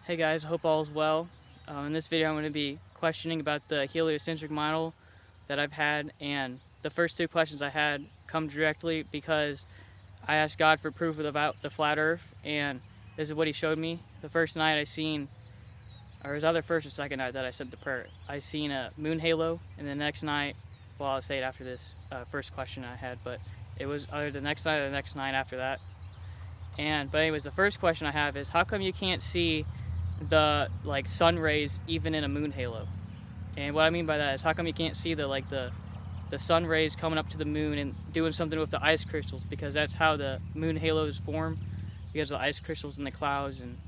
Hey guys, hope all is well. In this video I'm going to be questioning about the heliocentric model that I've had, and the first two questions I had come directly because I asked God for proof about the flat earth, and this is what he showed me. The first night I seen, or it was either first or second night that I said the prayer, I seen a moon halo, and the next night, well I'll say it after this first question I had, but it was either the next night or the next night after that. But anyways, the first question I have is, how come you can't see the sun rays even in a moon halo? And what I mean by that is, how come you can't see the sun rays coming up to the moon and doing something with the ice crystals? Because that's how the moon halos form, because of the ice crystals in the clouds. And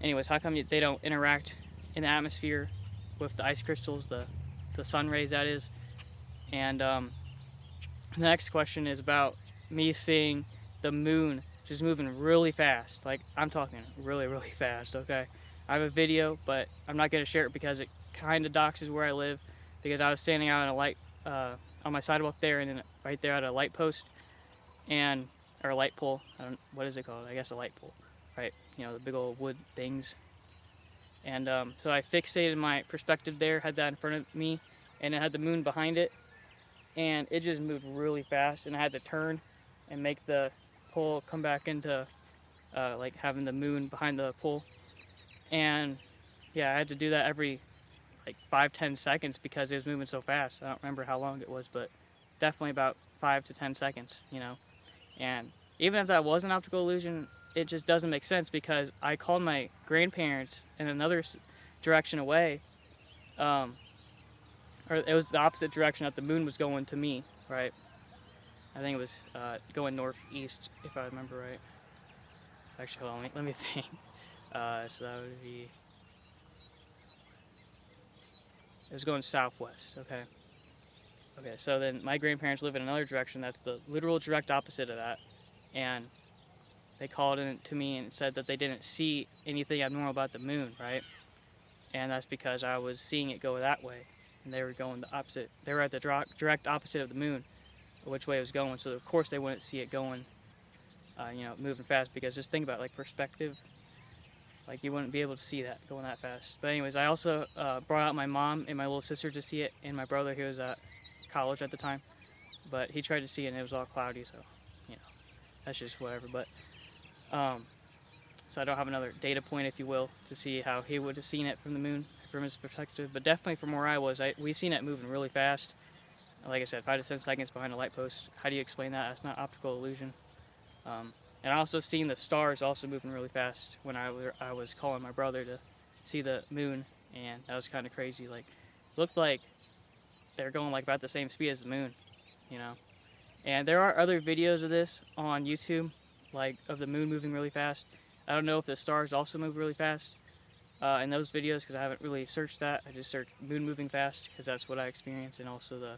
anyways, how come they don't interact in the atmosphere with the ice crystals, the sun rays that is? And the next question is about me seeing the moon just moving really fast. Like, I'm talking really, really fast, okay? I have a video, but I'm not going to share it because it kind of doxes where I live, because I was standing out on a light, on my sidewalk there, and then right there at a light post, or a light pole. What is it called? I guess a light pole, right? You know, the big old wood things. And so I fixated my perspective there, had that in front of me, and it had the moon behind it, and it just moved really fast, and I had to turn and make the pole come back into like having the moon behind the pole. And yeah, I had to do that every like 5-10 seconds because it was moving so fast. I don't remember how long it was, but definitely about 5 to 10 seconds, you know. And even if that was an optical illusion, it just doesn't make sense, because I called my grandparents in another direction away, or it was the opposite direction that the moon was going to me, right? I think it was going northeast, if I remember right. Actually, hold on, let me think. So that would be... It was going southwest, okay. Okay, so then my grandparents live in another direction that's the literal direct opposite of that. And they called in to me and said that they didn't see anything abnormal about the moon, right? And that's because I was seeing it go that way, and they were going the opposite. They were at the direct opposite of the moon, which way it was going. So of course they wouldn't see it going, moving fast, because just think about, like, perspective. Like, you wouldn't be able to see that going that fast. But anyways, I also brought out my mom and my little sister to see it, and my brother, who was at college at the time. But he tried to see it, and it was all cloudy, so, that's just whatever. But, so I don't have another data point, if you will, to see how he would have seen it from the moon, from his perspective. But definitely from where I was, we seen it moving really fast. Like I said, 5 to 10 seconds behind a light post. How do you explain that? That's not optical illusion. And I also seen the stars also moving really fast when I was calling my brother to see the moon, and that was kind of crazy. Like, looked like they're going like about the same speed as the moon, you know. And there are other videos of this on YouTube, like of the moon moving really fast. I don't know if the stars also move really fast in those videos, because I haven't really searched that. I just searched moon moving fast because that's what I experienced, and also the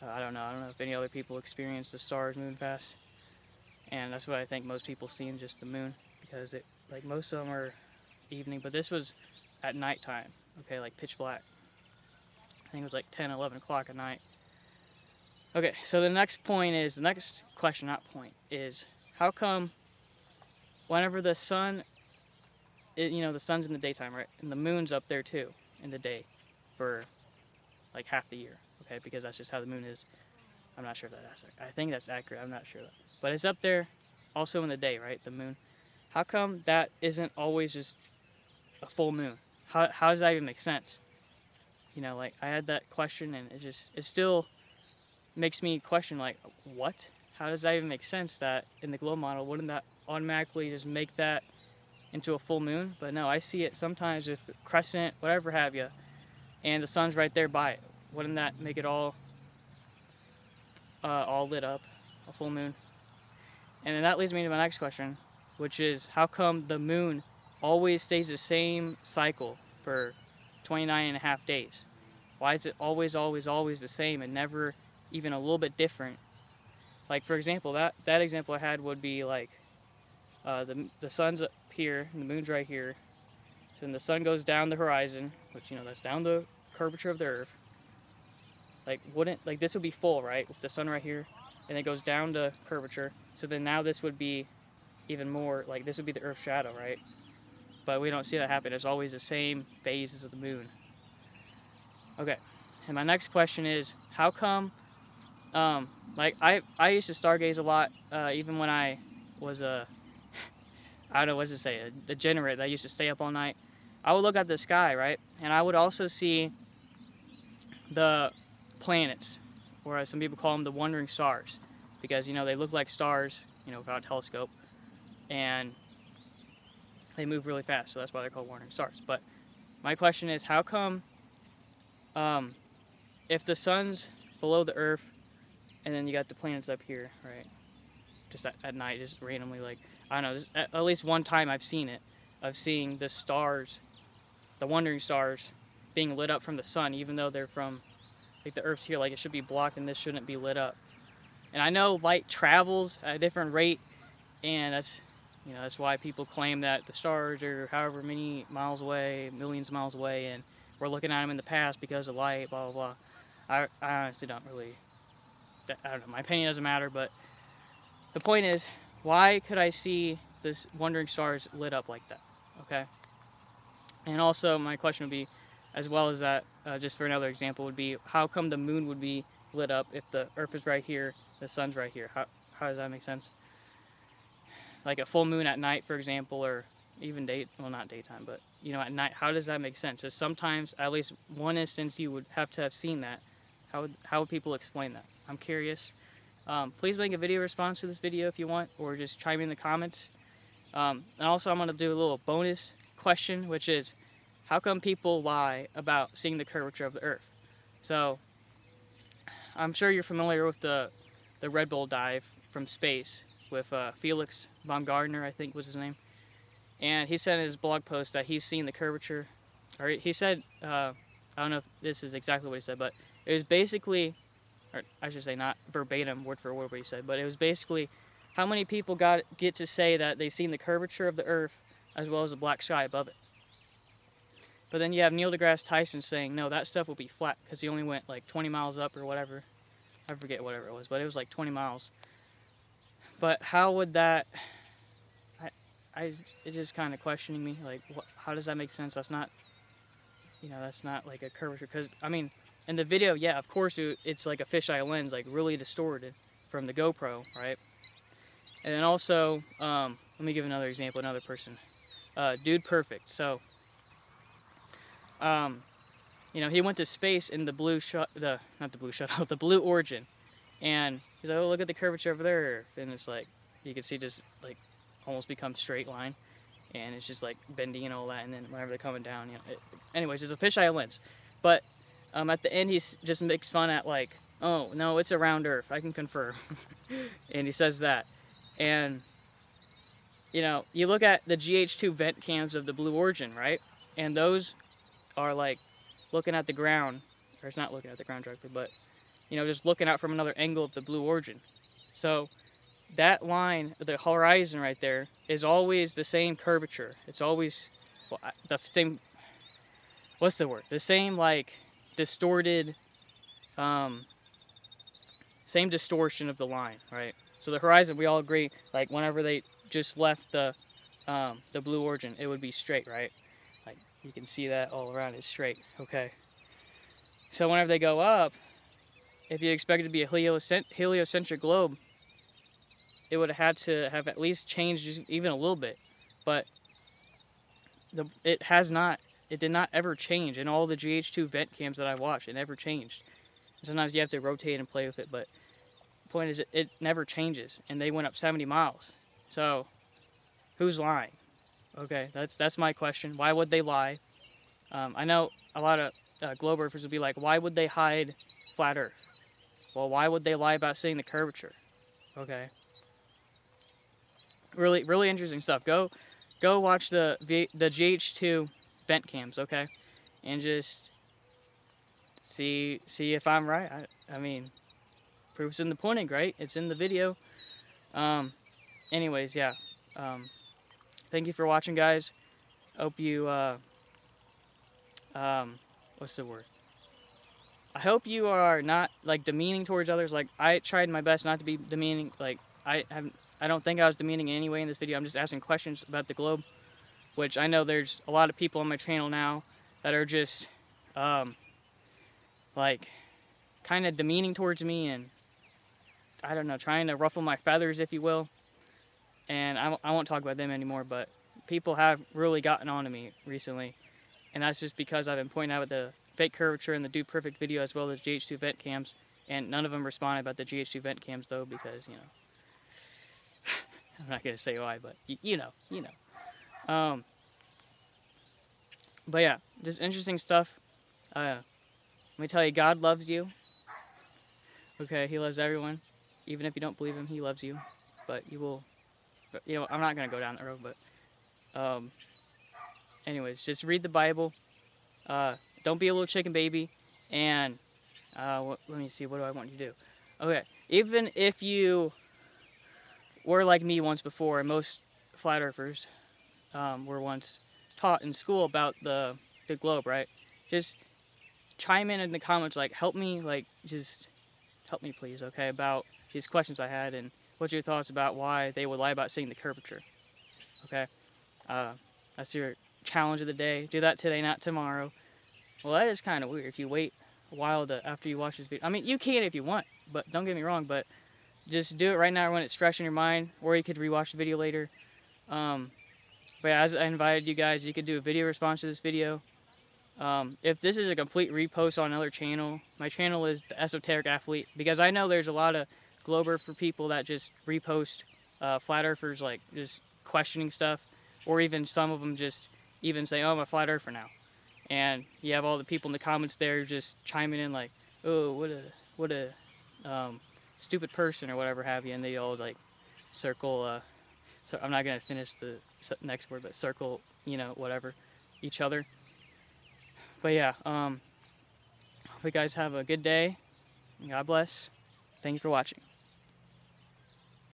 I don't know if any other people experience the stars moving fast. And that's what I think most people see in just the moon, because like, most of them are evening, but this was at nighttime, okay, like pitch black. I think it was like 10, 11 o'clock at night. Okay, so the next question, not point, is how come whenever the sun, the sun's in the daytime, right, and the moon's up there too in the day for like half the year, okay, because that's just how the moon is. I'm not sure if that's accurate. I think that's accurate. I'm not sure though. But it's up there also in the day, right? The moon. How come that isn't always just a full moon? How does that even make sense? Like, I had that question, and it still makes me question, like, what? How does that even make sense that in the glow model, wouldn't that automatically just make that into a full moon? But no, I see it sometimes with crescent, whatever have you, and the sun's right there by it. Wouldn't that make it all lit up, a full moon? And then that leads me to my next question, which is, how come the moon always stays the same cycle for 29 and a half days? Why is it always, always, always the same and never even a little bit different? Like, for example, that example I had would be like, the sun's up here and the moon's right here. So then the sun goes down the horizon, which, that's down the curvature of the earth. Like, this would be full, right, with the sun right here, and it goes down to curvature. So then now this would be even more, like, this would be the Earth's shadow, right? but we don't see that happen. It's always the same phases of the moon. Okay, and my next question is, how come, like, I used to stargaze a lot, even when I was I don't know what to say, a degenerate. I used to stay up all night. I would look at the sky, right, and I would also see the planets, or some people call them the wandering stars, because, you know, they look like stars, you know, without a telescope, and they move really fast, so that's why they're called wandering stars. But my question is, how come, if the sun's below the Earth, and then you got the planets up here, right, just at night, just randomly, like, I don't know, at least one time I've seen it, of seeing the stars, the wandering stars, being lit up from the sun, even though they're from, like, the Earth's here, like, it should be blocked and this shouldn't be lit up. And I know light travels at a different rate, and that's, you know, that's why people claim that the stars are however many miles away, millions of miles away, and we're looking at them in the past because of light, blah, blah, blah. I honestly don't really, I don't know, my opinion doesn't matter, but the point is, why could I see this wandering stars lit up like that, okay? And also, my question would be, as well as that, just for another example, would be, how come the moon would be lit up if the Earth is right here, the sun's right here? How does that make sense? Like a full moon at night, for example, or even well, not daytime, but, you know, at night, how does that make sense? Because sometimes, at least one instance, you would have to have seen that. How would people explain that? I'm curious. Please make a video response to this video if you want, or just chime in the comments. And also, I'm going to do a little bonus question, which is, how come people lie about seeing the curvature of the Earth? So, I'm sure you're familiar with the Red Bull dive from space with Felix Baumgartner, I think was his name. And he said in his blog post that he's seen the curvature, or he said, I don't know if this is exactly what he said, but it was basically, or I should say not verbatim, word for word what he said, but it was basically how many people get to say that they've seen the curvature of the Earth as well as the black sky above it. But then you have Neil deGrasse Tyson saying, no, that stuff will be flat because he only went like 20 miles up or whatever. I forget whatever it was, but it was like 20 miles. But how would that, it's just kind of questioning me, like, how does that make sense? That's not, you know, that's not like a curvature, because, I mean, in the video, yeah, of course, it's like a fisheye lens, like really distorted from the GoPro, right? And then also, let me give another example, another person, Dude Perfect. So, you know, he went to space in the Blue the Blue Origin, and he's like, oh, look at the curvature over there, and it's like, you can see just like almost become straight line, and it's just like bendy and all that, and then whenever they're coming down, you know, anyways, it's a fisheye lens. But at the end, he just makes fun at like, oh no, it's a round Earth, I can confirm. And he says that, and you know, you look at the GH2 vent cams of the Blue Origin, right, and those are like looking at the ground, or it's not looking at the ground directly, but, you know, just looking out from another angle of the Blue Origin. So that line, the horizon right there, is always the same curvature. It's always, well, the same, what's the word? The same, like, distorted, same distortion of the line, right? So the horizon, we all agree, like, whenever they just left the Blue Origin, it would be straight, right? Like, you can see that all around, it's straight, okay? So whenever they go up, if you expect it to be a heliocentric globe, it would have had to have at least changed just even a little bit. But it did not ever change. In all the GH2 vent cams that I watched, it never changed. Sometimes you have to rotate and play with it, but the point is it never changes. And they went up 70 miles. So who's lying? Okay, that's my question. Why would they lie? I know a lot of globe earthers would be like, why would they hide flat Earth? Well, why would they lie about seeing the curvature? Okay. Really, really interesting stuff. Go watch the GH2 vent cams, okay? And just see if I'm right. I mean, proof's in the pudding, right? It's in the video. Anyways, yeah. Thank you for watching, guys. Hope you, what's the word? I hope you are not, like, demeaning towards others. Like, I tried my best not to be demeaning. Like, I don't think I was demeaning in any way in this video. I'm just asking questions about the globe. which I know there's a lot of people on my channel now that are just like kind of demeaning towards me, and I don't know, trying to ruffle my feathers, if you will. And I won't talk about them anymore, but people have really gotten on to me recently, and that's just because I've been pointing out the fake curvature in the Dude Perfect video as well as GH2 vent cams, and none of them responded about the GH2 vent cams though, because, you know, I'm not going to say why, but you know. But yeah, just interesting stuff. Let me tell you, God loves you. Okay, He loves everyone. Even if you don't believe Him, He loves you. But you will, you know, I'm not going to go down that road, but anyways, just read the Bible. Don't be a little chicken baby. And let me see, what do I want you to do? Okay, even if you were like me once before, and most flat earthers were once taught in school about the globe, right? Just chime in the comments, like, help me, like, just help me please, okay, about these questions I had, and what's your thoughts about why they would lie about seeing the curvature, okay? That's your challenge of the day. Do that today, not tomorrow. Well, that is kind of weird if you wait a while after you watch this video. I mean, you can if you want, but don't get me wrong, but just do it right now when it's fresh in your mind, or you could rewatch the video later. But yeah, as I invited you guys, you could do a video response to this video. If this is a complete repost on another channel, my channel is the Esoteric Athlete, because I know there's a lot of Glober for people that just repost flat earthers, like just questioning stuff, or even some of them just even say, oh, I'm a flat earther now. And you have all the people in the comments there just chiming in like, oh, what a stupid person or whatever have you, and they all like circle, so I'm not going to finish the next word, but circle, you know, whatever, each other. But yeah, hope you guys have a good day. God bless. Thank you for watching.